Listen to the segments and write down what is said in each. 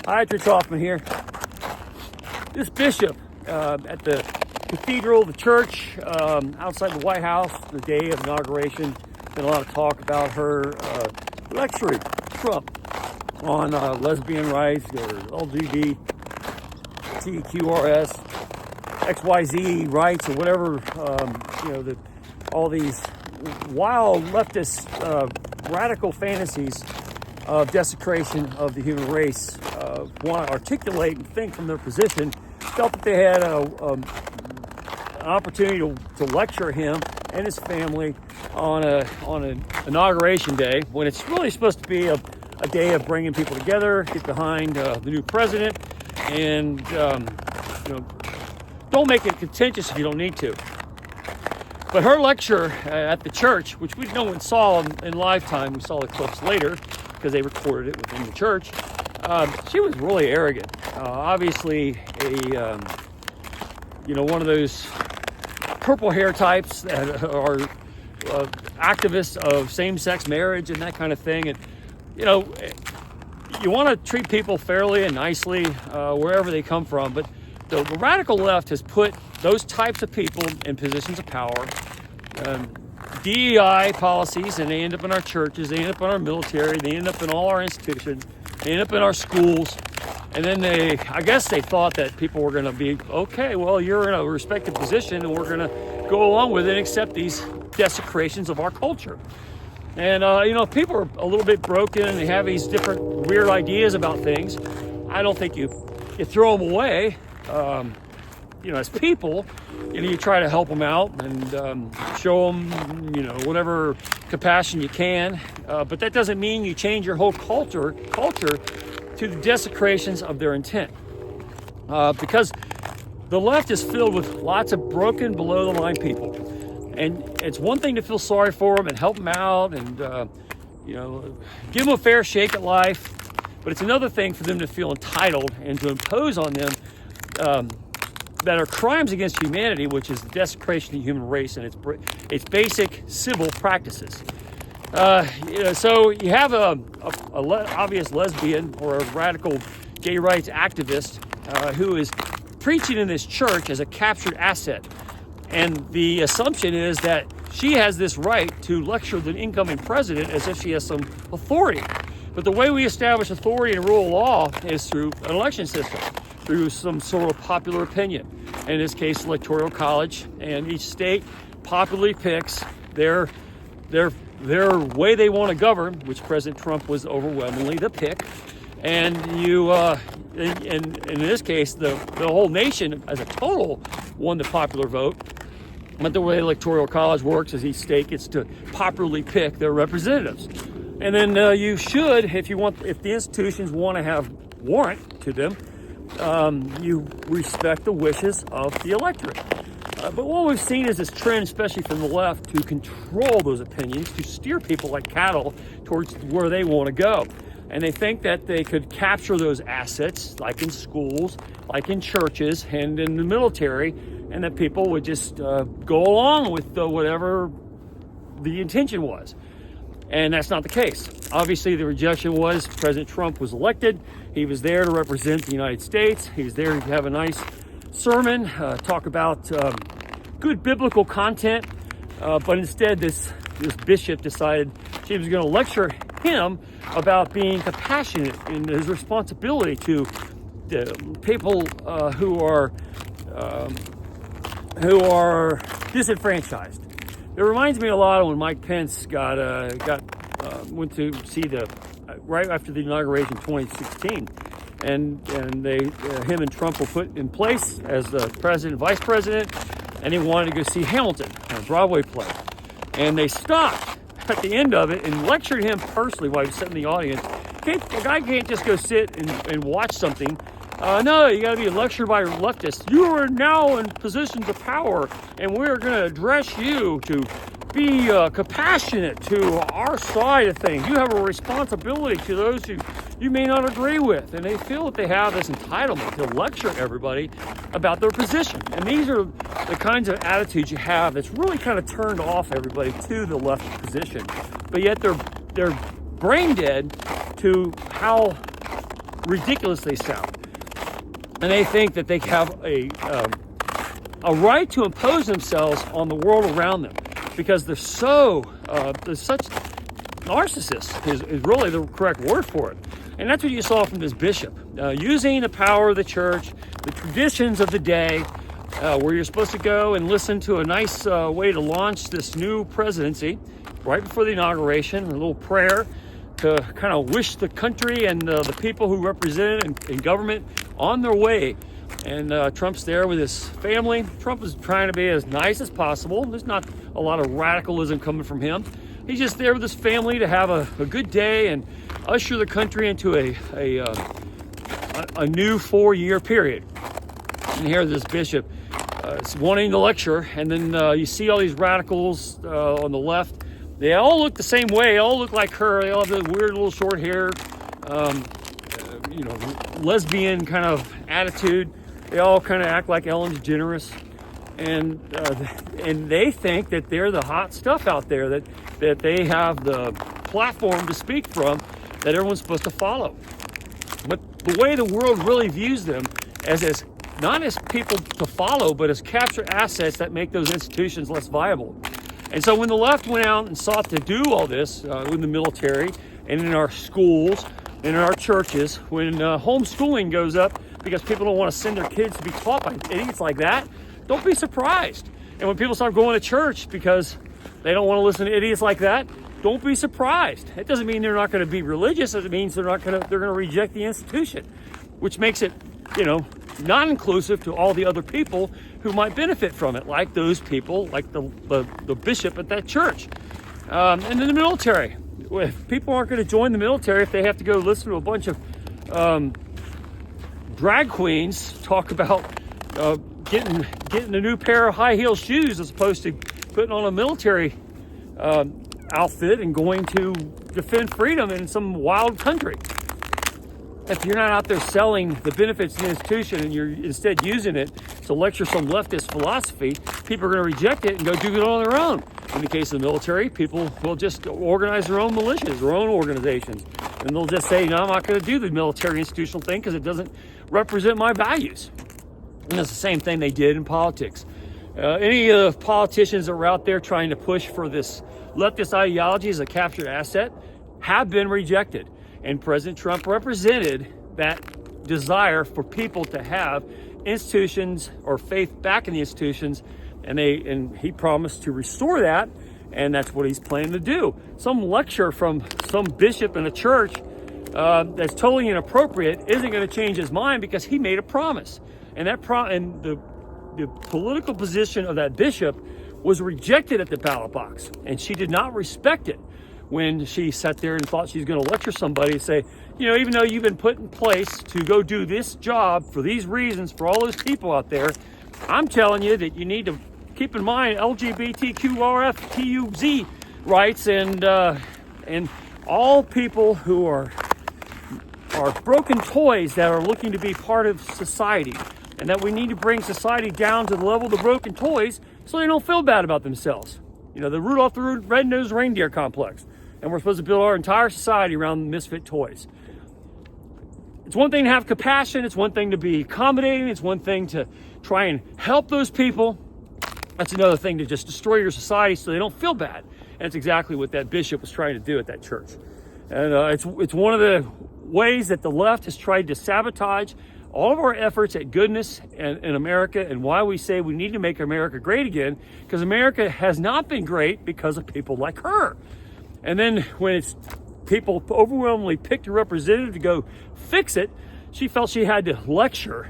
Hi, Rich Hoffman here. This bishop at the cathedral, the church outside the White House, the day of inauguration, been a lot of talk about her lecturing Trump on lesbian rights or LGBTQRS, XYZ rights or whatever, all these wild leftist radical fantasies of desecration of the human race want to articulate and think from their position, felt that they had an opportunity to lecture him and his family on an inauguration day when it's really supposed to be a day of bringing people together, get behind the new president, and don't make it contentious if you don't need to. But her lecture at the church, which no one saw in lifetime, we saw the clips later because they recorded it within the church. She was really arrogant. Obviously, one of those purple hair types that are activists of same-sex marriage and that kind of thing. And you want to treat people fairly and nicely wherever they come from, but the radical left has put those types of people in positions of power. DEI policies, and they end up in our churches, they end up in our military, they end up in all our institutions, they end up in our schools. And then I guess they thought that people were going to be, okay, well, you're in a respected position and we're going to go along with it and accept these desecrations of our culture. And, people are a little bit broken and they have these different weird ideas about things. I don't think you throw them away. As people, you try to help them out and show them, whatever compassion you can. But that doesn't mean you change your whole culture to the desecrations of their intent. Because the left is filled with lots of broken, below-the-line people. And it's one thing to feel sorry for them and help them out and, give them a fair shake at life. But it's another thing for them to feel entitled and to impose on them that are crimes against humanity, which is the desecration of the human race and its basic civil practices. So you have a obvious lesbian or a radical gay rights activist who is preaching in this church as a captured asset. And the assumption is that she has this right to lecture the incoming president as if she has some authority. But the way we establish authority and rule of law is through an election system, through some sort of popular opinion. In this case, electoral college, and each state popularly picks their way they want to govern, which President Trump was overwhelmingly the pick. And in this case, the whole nation as a total won the popular vote. But the way electoral college works is each state gets to popularly pick their representatives. And then you should, if the institutions want to have warrant to them, you respect the wishes of the electorate. But what we've seen is this trend, especially from the left, to control those opinions, to steer people like cattle towards where they want to go. And they think that they could capture those assets, like in schools, like in churches, and in the military, and that people would just go along with whatever the intention was. And that's not the case. Obviously, the rejection was President Trump was elected. He was there to represent the United States. He was there to have a nice sermon, talk about good biblical content. But instead, this bishop decided she was going to lecture him about being compassionate in his responsibility to the people who are disenfranchised. It reminds me a lot of when Mike Pence went to see right after the inauguration in 2016, and him and Trump were put in place as the president, vice president, and he wanted to go see Hamilton, a Broadway play, and they stopped at the end of it and lectured him personally while he was sitting in the audience. A guy can't just go sit and watch something. No, you got to be lectured by leftists. You are now in positions of power, and we're going to address you to be compassionate to our side of things. You have a responsibility to those who you may not agree with, and they feel that they have this entitlement to lecture everybody about their position. And these are the kinds of attitudes you have that's really kind of turned off everybody to the left position. But yet they're brain dead to how ridiculous they sound. And they think that they have a right to impose themselves on the world around them because they're such narcissists is really the correct word for it. And that's what you saw from this bishop, using the power of the church, the traditions of the day, where you're supposed to go and listen to a nice way to launch this new presidency right before the inauguration, a little prayer to kind of wish the country and the people who represent it in government on their way. And Trump's there with his family. Trump is trying to be as nice as possible. There's not a lot of radicalism coming from him. He's just there with his family to have a good day and usher the country into a new 4-year period. And here this bishop is wanting to lecture, and then you see all these radicals on the left. They all look the same way. They all look like her. They all have the weird little short hair, lesbian kind of attitude. They all kind of act like Ellen DeGeneres, and they think that they're the hot stuff out there, that they have the platform to speak from, that everyone's supposed to follow. But the way the world really views them as not as people to follow, but as captured assets that make those institutions less viable. And so when the left went out and sought to do all this in the military and in our schools and in our churches, when homeschooling goes up because people don't want to send their kids to be taught by idiots like that, don't be surprised. And when people start going to church because they don't want to listen to idiots like that, don't be surprised. It doesn't mean they're not going to be religious. It means they're going to reject the institution, which makes it, not inclusive to all the other people who might benefit from it, like those people, like the bishop at that church. And then the military. If people aren't going to join the military, if they have to go listen to a bunch of drag queens talk about getting a new pair of high heel shoes as opposed to putting on a military outfit and going to defend freedom in some wild country. If you're not out there selling the benefits of the institution and you're instead using it to lecture some leftist philosophy, people are going to reject it and go do it on their own. In the case of the military, people will just organize their own militias, their own organizations. And they'll just say, no, I'm not going to do the military institutional thing because it doesn't represent my values. And that's the same thing they did in politics. Any of the politicians that were out there trying to push for this leftist ideology as a captured asset have been rejected. And President Trump represented that desire for people to have institutions or faith back in the institutions, and he promised to restore that, and that's what he's planning to do. Some lecture from some bishop in a church that's totally inappropriate isn't going to change his mind because he made a promise, and the political position of that bishop was rejected at the ballot box, and she did not respect it when she sat there and thought she's going to lecture somebody and say, even though you've been put in place to go do this job for these reasons for all those people out there, I'm telling you that you need to keep in mind LGBTQRFTUZ rights and all people who are broken toys that are looking to be part of society, and that we need to bring society down to the level of the broken toys so they don't feel bad about themselves. The Rudolph the Red-Nosed Reindeer complex. And we're supposed to build our entire society around misfit toys. It's one thing to have compassion. It's one thing to be accommodating. It's one thing to try and help those people. That's another thing to just destroy your society so they don't feel bad. And it's exactly what that bishop was trying to do at that church. And it's one of the ways that the left has tried to sabotage all of our efforts at goodness in America, and why we say we need to make America great again, because America has not been great because of people like her. And then when it's people overwhelmingly picked a representative to go fix it, she felt she had to lecture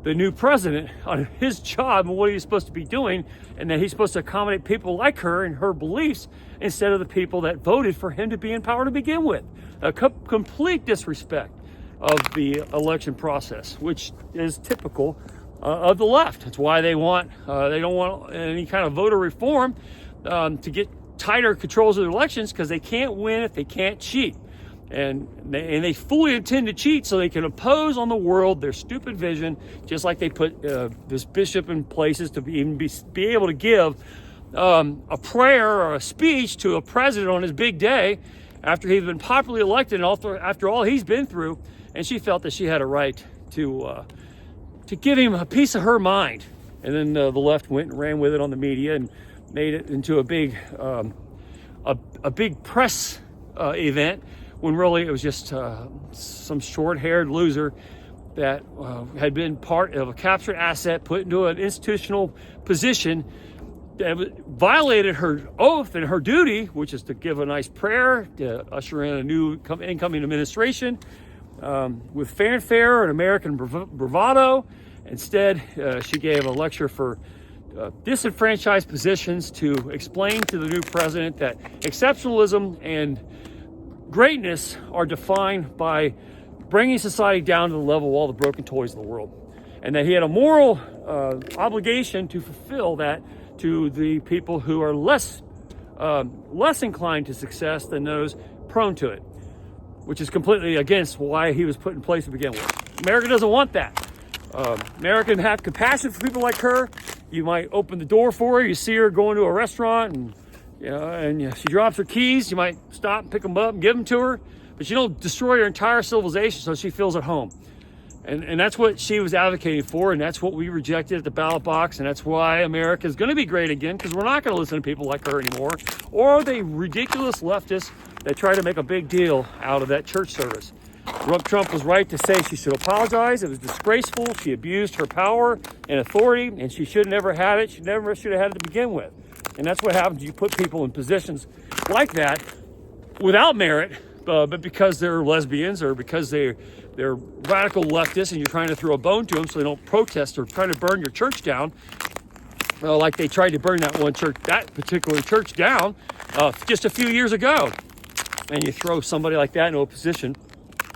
the new president on his job and what he's supposed to be doing, and that he's supposed to accommodate people like her and her beliefs instead of the people that voted for him to be in power to begin with. A complete disrespect of the election process, which is typical of the left. That's why they don't want any kind of voter reform to get tighter controls of the elections, because they can't win if they can't cheat. And they fully intend to cheat so they can impose on the world their stupid vision, just like they put this bishop in places to be able to give a prayer or a speech to a president on his big day. after he'd been popularly elected and after all he's been through, and she felt that she had a right to give him a piece of her mind. And then the left went and ran with it on the media and made it into a big press event, when really it was just some short-haired loser that had been part of a captured asset, put into an institutional position that violated her oath and her duty, which is to give a nice prayer to usher in a new incoming administration with fanfare and American bravado. Instead, she gave a lecture for disenfranchised positions to explain to the new president that exceptionalism and greatness are defined by bringing society down to the level of all the broken toys of the world, and that he had a moral obligation to fulfill that to the people who are less inclined to success than those prone to it, which is completely against why he was put in place to begin with. America doesn't want that. America can have compassion for people like her. You might open the door for her. You see her going to a restaurant and she drops her keys. You might stop and pick them up and give them to her, but you don't destroy her entire civilization so she feels at home. And that's what she was advocating for, and that's what we rejected at the ballot box, and that's why America is going to be great again, because we're not going to listen to people like her anymore, or the ridiculous leftists that try to make a big deal out of that church service. Trump was right to say she should apologize. It was disgraceful. She abused her power and authority, and she should have never had it. She never should have had it to begin with. And that's what happens. You put people in positions like that without merit, but because they're lesbians or because they're radical leftists, and you're trying to throw a bone to them so they don't protest or trying to burn your church down, like they tried to burn that particular church down just a few years ago. And you throw somebody like that into a position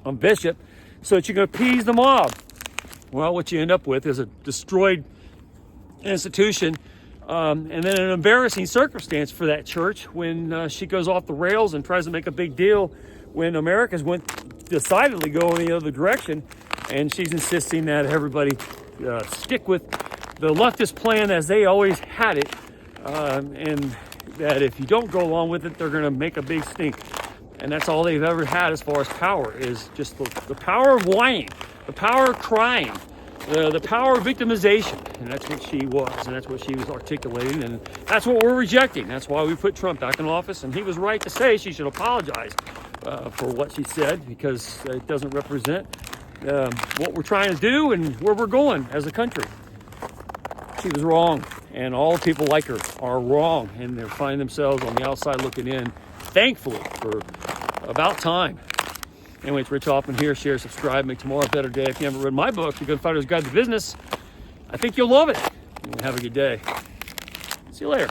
on bishop so that you can appease the mob. Well, what you end up with is a destroyed institution, and then an embarrassing circumstance for that church when she goes off the rails and tries to make a big deal when America's went decidedly going the other direction, and she's insisting that everybody stick with the leftist plan as they always had it, and that if you don't go along with it, they're going to make a big stink. And that's all they've ever had as far as power, is just the power of whining, the power of crying, the power of victimization. And that's what she was, and that's what she was articulating, and that's what we're rejecting. That's why we put Trump back in office, and he was right to say she should apologize for what she said, because it doesn't represent what we're trying to do and where we're going as a country. She was wrong, and all people like her are wrong, and they're finding themselves on the outside looking in, thankfully, for about time. Anyway, it's Rich Hoffman here. Share, subscribe, make tomorrow a better day. If you haven't read my book, The Gunfighter's Guide to Business, I think you'll love it. And have a good day. See you later.